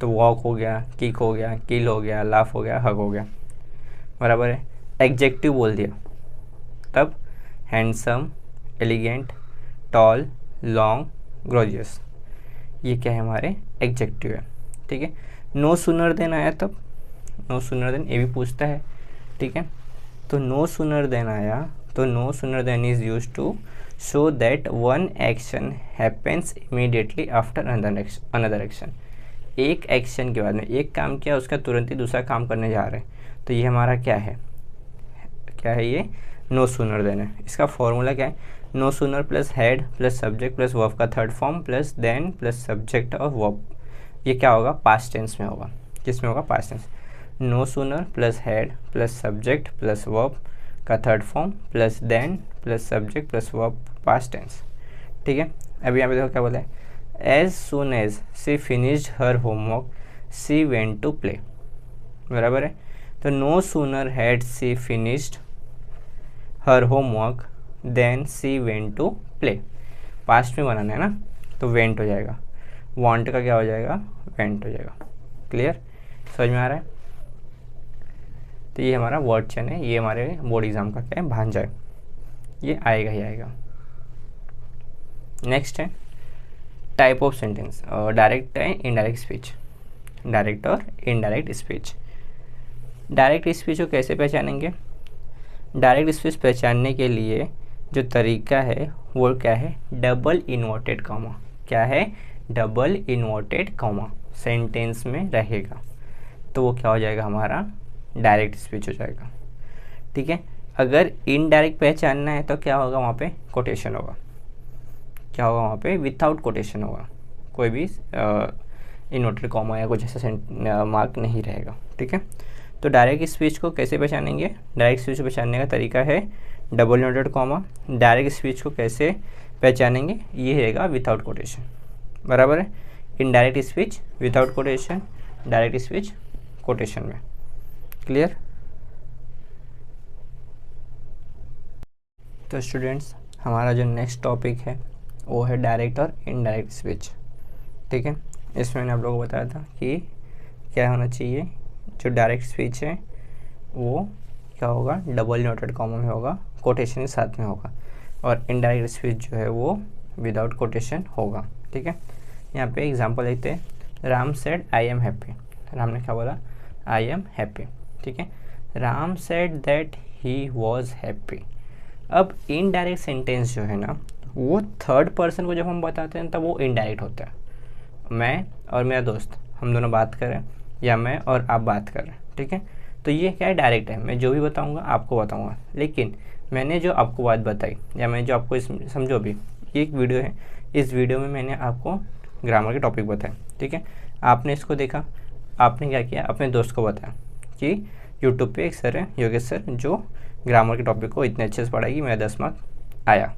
तो वॉक हो गया, किक हो गया, किल हो गया, लाफ हो गया, हग हो गया, बराबर है। एग्जेक्टिव बोल दिया तब हैंडसम, एलिगेंट, टॉल, लॉन्ग, ग्रोजियस, ये क्या है हमारे एग्जेक्टिव है, ठीक है। नो सूनर देन आया तब, नो सूनर देन ये भी पूछता है, ठीक है। तो नो सूनर देन आया, तो no sooner than is use to show that one action happens immediately after another action. एक एक्शन के बाद में एक काम किया, उसका तुरंत ही दूसरा काम करने जा रहे हैं, तो ये हमारा क्या है ये नो सूनर देन है। इसका फॉर्मूला क्या है, no sooner plus had plus subject plus verb का third form plus then plus subject और वर्ब। ये क्या होगा, पास्ट टेंस में होगा। किस में होगा, past tense. No sooner plus had plus subject plus verb का third form plus then plus subject plus verb, past tense. ठीक है। अभी यहाँ पे देखो क्या बोला है, as soon as she finished her homework she went to play. बराबर है। तो no sooner had she finished her homework then she went to play. Past में बनाना है ना, तो वेंट हो जाएगा, वांट का क्या हो जाएगा, वेंट हो जाएगा। क्लियर, समझ में आ रहा है। तो ये हमारा वर्ड चेन है, ये हमारे बोर्ड एग्जाम का क्या है, भांजा है, ये आएगा ही आएगा। नेक्स्ट है टाइप ऑफ सेंटेंस, डायरेक्ट है इनडायरेक्ट स्पीच। डायरेक्ट और इनडायरेक्ट स्पीच। डायरेक्ट स्पीच को कैसे पहचानेंगे, डायरेक्ट स्पीच पहचानने के लिए जो तरीका है वो क्या है, डबल इन्वर्टेड कॉमा। क्या है, डबल इन्वर्टेड कॉमा सेंटेंस में रहेगा, तो वो क्या हो जाएगा, हमारा डायरेक्ट स्पीच हो जाएगा। ठीक है। अगर इनडायरेक्ट पहचानना है तो क्या होगा, वहाँ पे कोटेशन होगा। क्या होगा वहाँ पे, विदाउट कोटेशन होगा, कोई भी इन्वर्टेड कॉमा या कुछ ऐसा मार्क नहीं रहेगा। ठीक है। तो डायरेक्ट स्पीच को कैसे पहचानेंगे, डायरेक्ट स्पीच को पहचानने का तरीका है double inverted comma. Direct speech को कैसे पहचानेंगे, ये रहेगा विदाउट कोटेशन। बराबर है। Indirect speech without quotation, direct speech quotation में। क्लियर। तो स्टूडेंट्स, हमारा जो नेक्स्ट टॉपिक है वो है डायरेक्ट और इनडायरेक्ट स्पीच। ठीक है। इसमें मैंने आप लोगों को बताया था कि क्या होना चाहिए, जो डायरेक्ट स्पीच है वो क्या होगा, डबल इन्वर्टेड कॉमा में होगा, कोटेशन के साथ में होगा, और इनडायरेक्ट स्पीच जो है वो विदाउट कोटेशन होगा। ठीक है। यहाँ पे एग्जांपल देखते हैं, Ram said I am happy. Ram ने क्या बोला, आई एम हैप्पी। ठीक है। Ram said that he was happy. अब इनडायरेक्ट सेंटेंस जो है ना, वो थर्ड पर्सन को जब हम बताते हैं तब वो इनडायरेक्ट होता है। मैं और मेरा दोस्त, हम दोनों बात कर रहे हैं, या मैं और आप बात कर रहे हैं। ठीक है। तो ये क्या है, डायरेक्ट है, मैं जो भी बताऊंगा आपको बताऊंगा। लेकिन मैंने जो आपको बात बताई, या मैं जो आपको समझो अभी, ये एक वीडियो है, इस वीडियो में मैंने आपको ग्रामर के टॉपिक बताए। ठीक है। आपने इसको देखा, आपने क्या किया, अपने दोस्त को बताया कि यूट्यूब पे एक सर है, योगेश सर, जो ग्रामर के टॉपिक को इतने अच्छे से पढ़ाएगी, मेरा 10 मार्क आया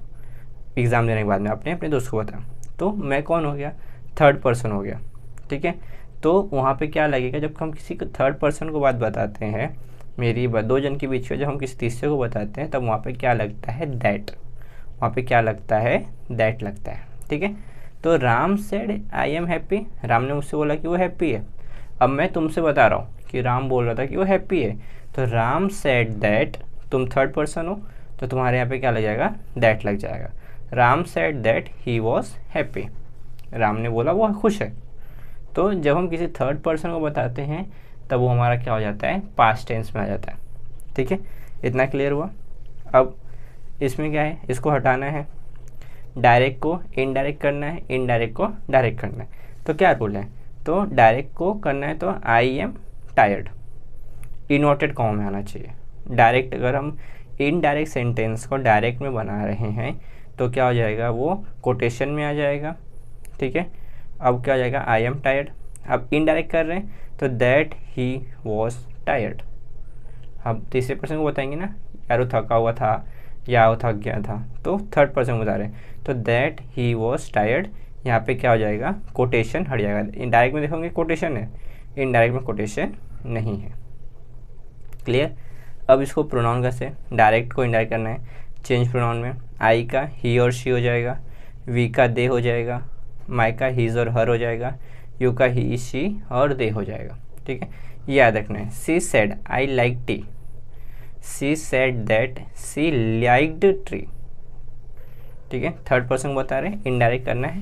एग्ज़ाम देने के बाद में। आपने अपने दोस्त को बताया, तो मैं कौन हो गया, थर्ड पर्सन हो गया। ठीक है। तो वहाँ पे क्या लगेगा, जब हम किसी को थर्ड पर्सन को बात बताते हैं, मेरी दो जन के बीच में जब हम किसी तीसरे को बताते हैं, तब वहाँ पे क्या लगता है, दैट। वहाँ पे क्या लगता है, दैट लगता है। ठीक है। तो Ram said I am happy, Ram ने मुझसे बोला कि वो हैप्पी है। अब मैं तुमसे बता रहा हूँ कि राम बोल रहा था कि वो हैप्पी है, तो राम सेड दैट, तुम थर्ड पर्सन हो, तो तुम्हारे यहाँ पे क्या लग जाएगा, दैट लग जाएगा। Ram said that he was happy, Ram ने बोला वो खुश है। तो जब हम किसी थर्ड पर्सन को बताते हैं तब वो हमारा क्या हो जाता है, पास्ट टेंस में आ जाता है। ठीक है। इतना क्लियर हुआ। अब इसमें क्या है, इसको हटाना है, डायरेक्ट को इनडायरेक्ट करना है, इनडायरेक्ट को डायरेक्ट करना है। तो क्या रूल है, तो डायरेक्ट को करना है तो I am tired, inverted comma में आना चाहिए। डायरेक्ट, अगर हम इनडायरेक्ट सेंटेंस को डायरेक्ट में बना रहे हैं तो क्या हो जाएगा, वो कोटेशन में आ जाएगा। ठीक है। अब क्या हो जाएगा, आई एम टायर्ड। अब इनडायरेक्ट कर रहे हैं तो दैट ही वॉज टायर्ड। अब तीसरे पर्सन को बताएंगे ना, यार वो थका हुआ था या वो थक गया था, तो थर्ड पर्सन बता रहे हैं, तो दैट ही वॉज टायर्ड। यहाँ पे क्या हो जाएगा, कोटेशन हट जाएगा। इनडायरेक्ट में देखोगे कोटेशन है, इनडायरेक्ट में कोटेशन नहीं है। क्लियर। अब इसको प्रोनाउन कैसे, डायरेक्ट को इनडायरेक्ट करना है, चेंज प्रोनाउन में आई का ही और शी हो जाएगा, वी का दे हो जाएगा, माई का हीज और हर हो जाएगा, यू का ही शी और दे हो जाएगा। ठीक है। ये याद रखना है। She said I like tea, she said that she liked tree. ठीक है। थर्ड पर्सन बता रहे हैं, इनडायरेक्ट करना है,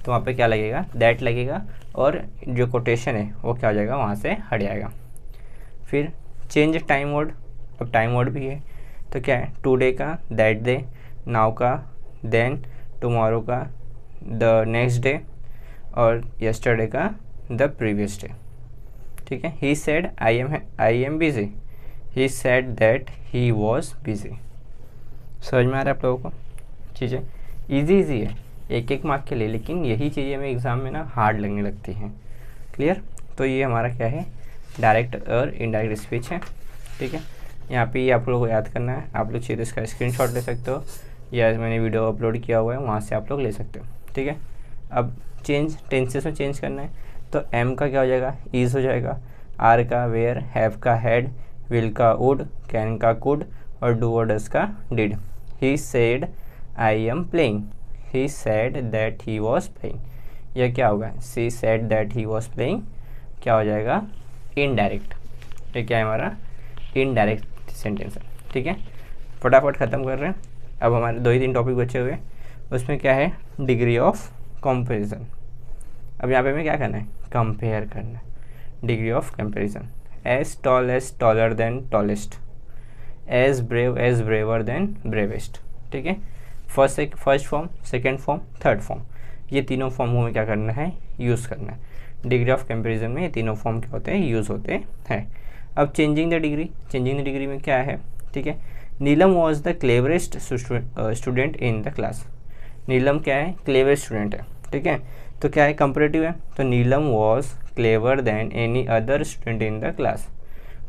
तो वहाँ पे क्या लगेगा, दैट लगेगा, और जो कोटेशन है वो क्या हो जाएगा, वहाँ से हट जाएगा। फिर चेंज टाइम वर्ड, अब टाइम वर्ड भी है तो क्या है, टुडे का दैट डे, नाउ का देन, टुमारो का द नेक्स्ट डे और यस्टरडे का द प्रीवियस डे। ठीक है, he said I am busy, he said that he was busy. समझ में आ रहा है आप लोगों को? चीज़ें इजी है एक एक मार्क के लिए, लेकिन यही चीज़ें हमें एग्ज़ाम में ना हार्ड लगने लगती हैं। क्लियर? तो ये हमारा क्या है, डायरेक्ट और इनडायरेक्ट स्पीच है। ठीक है, यहाँ पे ये आप लोगों को याद करना है। आप लोग चाहिए इसका स्क्रीनशॉट ले सकते हो या मैंने वीडियो अपलोड किया हुआ है वहाँ से आप लोग ले सकते हो। ठीक है, अब चेंज टेंसेस में चेंज करना है तो एम का क्या हो जाएगा, ईज हो जाएगा, आर का वेयर, हैव का हैड, विल का वुड, कैन का कुड और डू और डज का did. He said I am playing, he said that he was playing. यह क्या होगा, सी said that he was playing, क्या हो जाएगा, इनडायरेक्ट। ये क्या है हमारा, इनडायरेक्ट सेंटेंस है। ठीक है, फटाफट ख़त्म कर रहे हैं। अब हमारे 2 ही 3 टॉपिक बचे हुए, उसमें क्या है, डिग्री ऑफ कंपैरिजन। अब यहाँ पे हमें क्या करना है, कंपेयर करना है, degree of comparison. As taller than tallest, as braver than bravest. ठीक है, first form, second form, third form, ये तीनों फॉर्म में क्या करना है, यूज़ करना है। डिग्री ऑफ कंपैरिजन में ये तीनों फॉर्म क्या होते हैं, यूज़ होते हैं। अब चेंजिंग द डिग्री में क्या है, ठीक है, Neelam was the cleverest student in the class. Neelam क्या है, क्लेवर स्टूडेंट है। ठीक है, तो क्या है, कंपैरेटिव है, तो Neelam was clever than any other student in the class.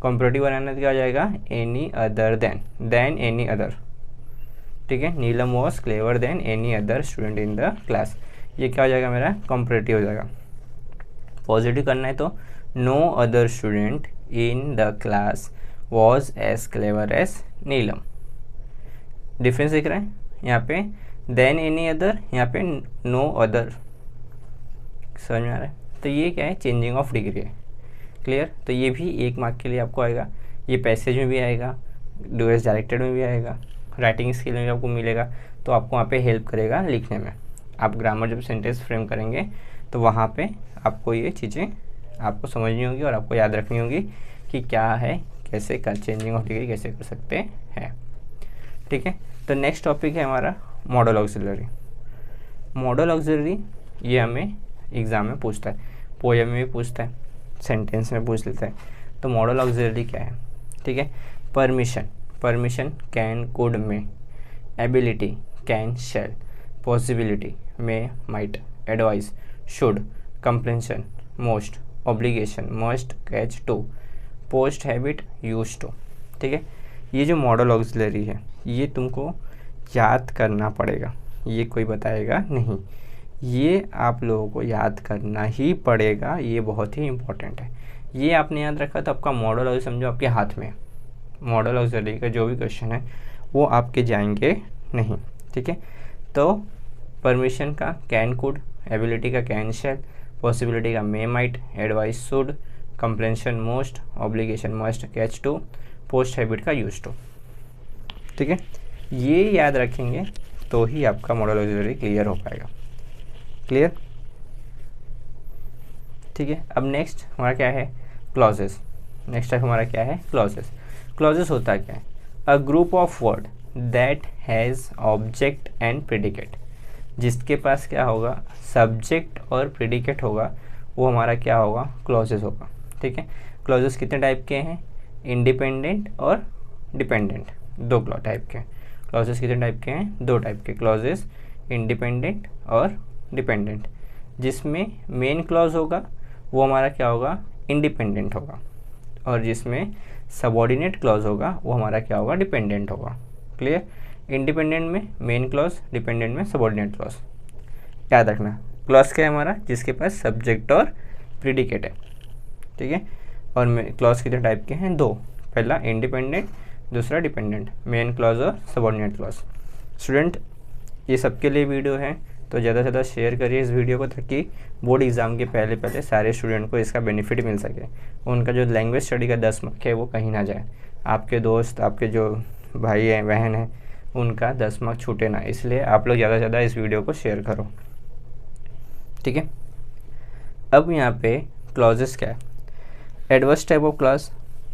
Comparative बनाना तो क्या हो जाएगा, any other than any other. ठीक है, Neelam was clever than any other student in the class, ये क्या हो जाएगा मेरा, कंपैरेटिव हो जाएगा। पॉजिटिव करना है तो no other student in the class was as clever as Neelam. Difference दिख रहा है यहाँ पे, देन एनी अदर, यहाँ पे नो अदर। समझ में आ रहा है? तो ये क्या है, चेंजिंग ऑफ डिग्री है। क्लियर? तो ये भी 1 मार्क के लिए आपको आएगा, ये पैसेज में भी आएगा, डूएस डायरेक्टेड में भी आएगा, राइटिंग स्किल में भी आपको मिलेगा, तो आपको वहाँ पे हेल्प करेगा लिखने में। आप ग्रामर जब सेंटेंस फ्रेम करेंगे तो वहाँ पे आपको ये चीज़ें आपको समझनी होगी और आपको याद रखनी होगी कि क्या है, कैसे कर चेंजिंग ऑफ डिग्री कैसे कर सकते हैं। ठीक है, तो नेक्स्ट टॉपिक है हमारा मॉडल ऑक्सिलरी। मॉडल ऑक्सिलरी ये हमें एग्ज़ाम में पूछता है, पोएम में भी पूछता है, सेंटेंस में पूछ लेता है। तो मॉडल ऑक्सिलरी क्या है? ठीक है, परमिशन कैन, कुड, में, एबिलिटी कैन, शैल, पॉसिबिलिटी में, might, advice, should, compulsion, must, obligation, must, catch, to, past, habit, use to. ठीक है, ये जो मॉडल ऑक्सिलरी है ये तुमको याद करना पड़ेगा, ये कोई बताएगा नहीं, ये आप लोगों को याद करना ही पड़ेगा, ये बहुत ही इम्पोर्टेंट है। ये आपने याद रखा तो आपका मॉडल ऑक्सिलरी समझो आपके हाथ में। मॉडल ऑक्सिलरी का जो भी क्वेश्चन है वो आपके जाएंगे नहीं। ठीक है, तो परमिशन का कैन, कुड, एबिलिटी का कैन, शैल, पॉसिबिलिटी का may, might, advice, should, compulsion, must, obligation, must, catch, to, past, habit का यूज टू। ठीक है, ये याद रखेंगे तो ही आपका मॉडल ऑक्सिलरी क्लियर हो पाएगा। क्लियर? ठीक है, अब नेक्स्ट हमारा क्या है, क्लॉजेस। नेक्स्ट टाइप हमारा क्या है, क्लॉजेस। क्लॉजेस होता क्या है, a group of word that has object and predicate. जिसके पास क्या होगा, सब्जेक्ट और प्रेडिकेट होगा, वो हमारा क्या होगा, क्लॉजेस होगा। ठीक है, क्लॉजेस कितने टाइप के हैं, इंडिपेंडेंट और डिपेंडेंट, 2 टाइप के। क्लॉजेस कितने टाइप के हैं, 2 टाइप के क्लॉजेस, इंडिपेंडेंट और डिपेंडेंट। जिसमें मेन क्लॉज होगा वो हमारा क्या होगा, इंडिपेंडेंट होगा, और जिसमें सबऑर्डिनेट क्लॉज होगा वो हमारा क्या होगा, डिपेंडेंट होगा। क्लियर? इंडिपेंडेंट में मेन क्लॉज, डिपेंडेंट में सबऑर्डिनेट क्लॉज। याद रखना, क्लॉज क्या है हमारा, जिसके पास सब्जेक्ट और प्रेडिकेट है। ठीक है, और क्लॉज कितने टाइप के हैं, 2, पहला इंडिपेंडेंट, दूसरा डिपेंडेंट, मेन क्लॉज और सबऑर्डिनेट क्लॉज। स्टूडेंट ये सबके लिए वीडियो है, तो ज़्यादा से ज़्यादा शेयर करिए इस वीडियो को, ताकि बोर्ड एग्ज़ाम के पहले सारे स्टूडेंट को इसका बेनिफिट मिल सके। उनका जो लैंग्वेज स्टडी का 10 मार्क है वो कहीं ना जाए, आपके दोस्त, आपके जो भाई हैं, बहन हैं, उनका 10 मार्क छूटे ना, इसलिए आप लोग ज़्यादा से ज़्यादा इस वीडियो को शेयर करो। ठीक है, अब यहाँ पे क्लॉजेस क्या है, एडवर्स टाइप ऑफ क्लॉज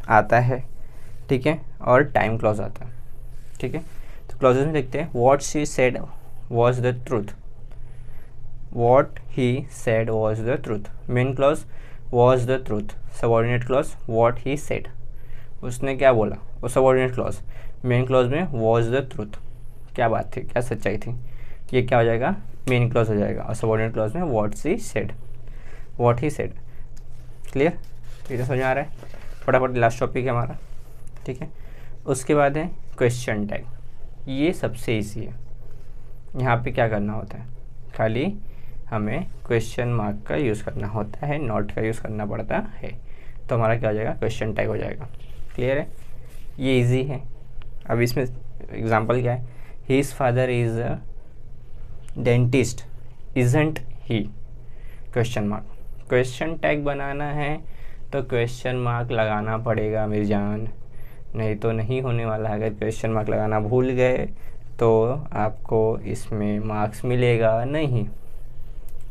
आता है, ठीक है, और टाइम क्लॉज आता है। ठीक है, तो क्लॉजेस में देखते हैं what she said was the truth, what he said was the truth, main clause was the truth, subordinate clause what he said, उसने क्या बोला, वो सबऑर्डिनेट क्लॉज, मेन क्लॉज में वाज द ट्रूथ, क्या बात थी, क्या सच्चाई थी, ये क्या हो जाएगा, मेन क्लॉज हो जाएगा, और सबऑर्डिनेट क्लॉज में what she said, what he said. Clear, ये तो समझ में आ रहा है। फटाफट लास्ट टॉपिक है हमारा। ठीक है, उसके बाद है क्वेश्चन टैग, ये सबसे ईजी है। यहाँ पे क्या करना होता है, खाली हमें क्वेश्चन मार्क का यूज़ करना होता है, नॉट का यूज़ करना पड़ता है, तो हमारा क्या हो जाएगा, क्वेश्चन टैग हो जाएगा। क्लियर है, ये इजी है। अब इसमें एग्जांपल क्या है, his father is a dentist isn't he, question mark. Question tag बनाना है तो क्वेश्चन मार्क लगाना पड़ेगा मेरी जान, नहीं तो नहीं होने वाला है। अगर क्वेश्चन मार्क लगाना भूल गए तो आपको इसमें मार्क्स मिलेगा नहीं।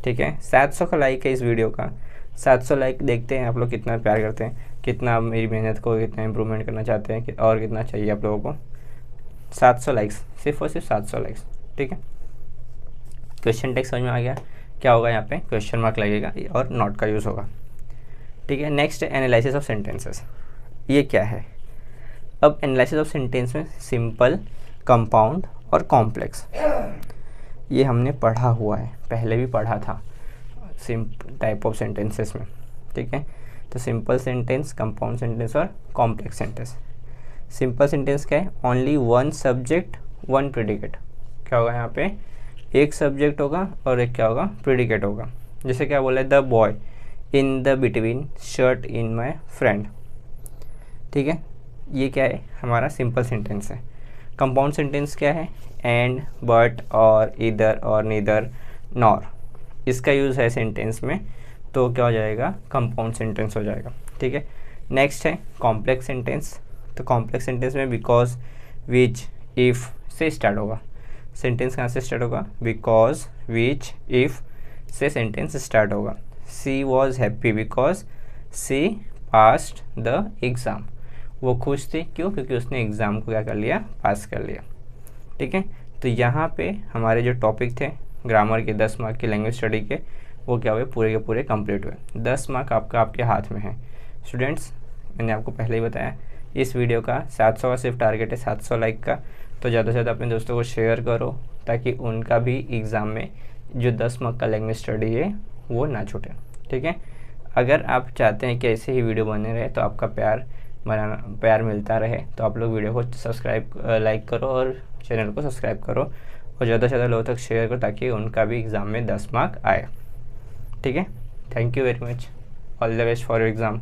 ठीक है, 700 का लाइक है इस वीडियो का, 700 लाइक देखते हैं आप लोग कितना प्यार करते हैं, कितना मेरी मेहनत को कितना इम्प्रूवमेंट करना चाहते हैं, और कितना चाहिए आप लोगों को। 700 लाइक्स, सिर्फ और सिर्फ 700 लाइक्स। ठीक है, क्वेश्चन टैग समझ में आ गया, क्या होगा यहाँ पे, क्वेश्चन मार्क लगेगा और नॉट का यूज़ होगा। ठीक है, नेक्स्ट एनालिसिस ऑफ सेंटेंसेस, ये क्या है। अब एनालिसिस ऑफ सेंटेंस में सिंपल, कंपाउंड और कॉम्प्लेक्स, ये हमने पढ़ा हुआ है, पहले भी पढ़ा था टाइप ऑफ सेंटेंसेस में। ठीक है, तो सिंपल सेंटेंस, कंपाउंड सेंटेंस और कॉम्प्लेक्स सेंटेंस। सिंपल सेंटेंस क्या है, only one subject one predicate, क्या होगा यहाँ पे, एक सब्जेक्ट होगा और एक क्या होगा, प्रेडिकेट होगा। जैसे क्या बोला है, the boy in the between shirt in my friend. ठीक है, ये क्या है, हमारा सिंपल सेंटेंस है। कंपाउंड सेंटेंस क्या है, एंड, बट, और, इधर, और, नीदर, नॉर, इसका यूज़ है सेंटेंस में, तो क्या हो जाएगा, कंपाउंड सेंटेंस हो जाएगा। ठीक है, नेक्स्ट है कॉम्प्लेक्स सेंटेंस। तो कॉम्प्लेक्स सेंटेंस में बिकॉज, विच, इफ़ से स्टार्ट होगा। सेंटेंस कहाँ से स्टार्ट होगा, बिकॉज, विच, इफ़ से सेंटेंस स्टार्ट होगा। She was happy because she passed the exam, वो खुश थी, क्यों, क्योंकि उसने एग्ज़ाम को क्या कर लिया, पास कर लिया। ठीक है, तो यहाँ पे हमारे जो टॉपिक थे ग्रामर के 10 मार्क के, लैंग्वेज स्टडी के, वो क्या हुए, पूरे के पूरे कंप्लीट हुए। 10 मार्क आपके हाथ में है स्टूडेंट्स। मैंने आपको पहले ही बताया इस वीडियो का 700 का सिर्फ टारगेट है, 700 लाइक का। तो ज़्यादा से ज़्यादा अपने दोस्तों को शेयर करो ताकि उनका भी एग्ज़ाम में जो 10 मार्क का लैंग्वेज स्टडी है वो ना छूटे। ठीक है, अगर आप चाहते हैं कि ऐसे ही वीडियो बने रहे, तो आपका प्यार मिलता रहे, तो आप लोग वीडियो को सब्सक्राइब, लाइक करो और चैनल को सब्सक्राइब करो, और ज़्यादा से ज़्यादा लोगों तक शेयर करो ताकि उनका भी एग्ज़ाम में 10 मार्क आए। ठीक है, thank you very much, all the best for your exam.